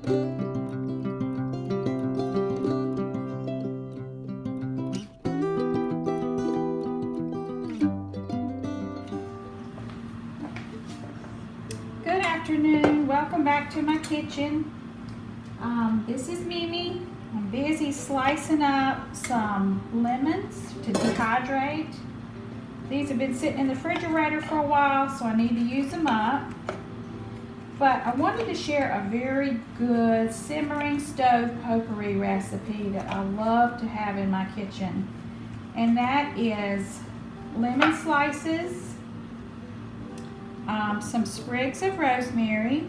Good afternoon. Welcome back to my kitchen. This is Mimi. I'm busy slicing up some lemons to dehydrate. These have been sitting in the refrigerator for a while, so I need to use them up. But I wanted to share a very good simmering stove potpourri recipe that I love to have in my kitchen. And that is lemon slices, some sprigs of rosemary,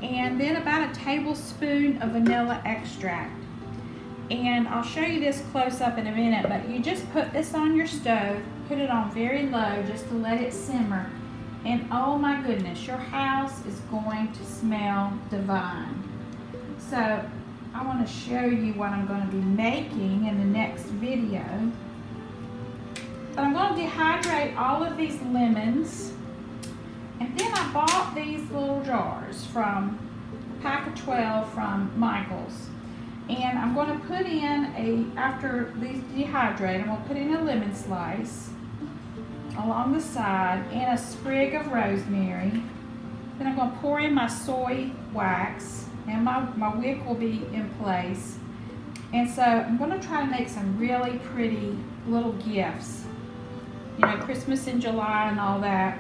and then about a tablespoon of vanilla extract. And I'll show you this close up in a minute, but you just put this on your stove, put it on very low just to let it simmer. And oh my goodness, your house is going to smell divine. So I want to show you what I'm going to be making in the next video. But I'm going to dehydrate all of these lemons. And then I bought these little jars from a pack of 12 from Michael's. And I'm going to put in after these dehydrate, I'm going to put in a lemon slice along the side and a sprig of rosemary. Then I'm going to pour in my soy wax, and my wick will be in place. And so I'm going to try to make some really pretty little gifts. You know, Christmas in July and all that.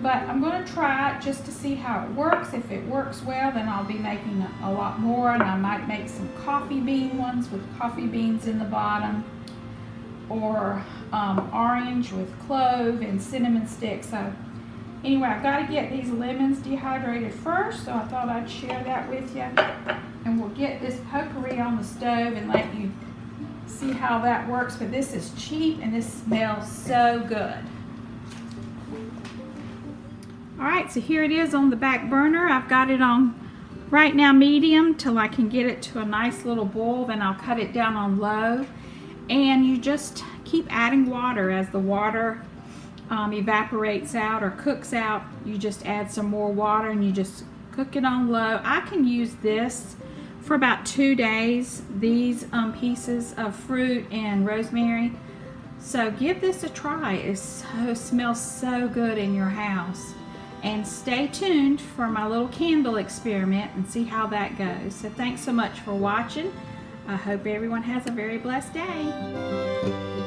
But I'm going to try it just to see how it works. If it works well, then I'll be making a lot more, and I might make some coffee bean ones with coffee beans in the bottom, or orange with clove and cinnamon sticks. So anyway, I've got to get these lemons dehydrated first, so I thought I'd share that with you. And we'll get this potpourri on the stove and let you see how that works. But this is cheap and this smells so good. Alright, so here it is on the back burner. I've got it on right now medium till I can get it to a nice little boil. Then I'll cut it down on low. And you just keep adding water as the water evaporates out or cooks out. You just add some more water and you just cook it on low. I can use this for about 2 days, these pieces of fruit and rosemary. So give this a try. It smells so good in your house. And stay tuned for my little candle experiment and see how that goes. So thanks so much for watching. I hope everyone has a very blessed day.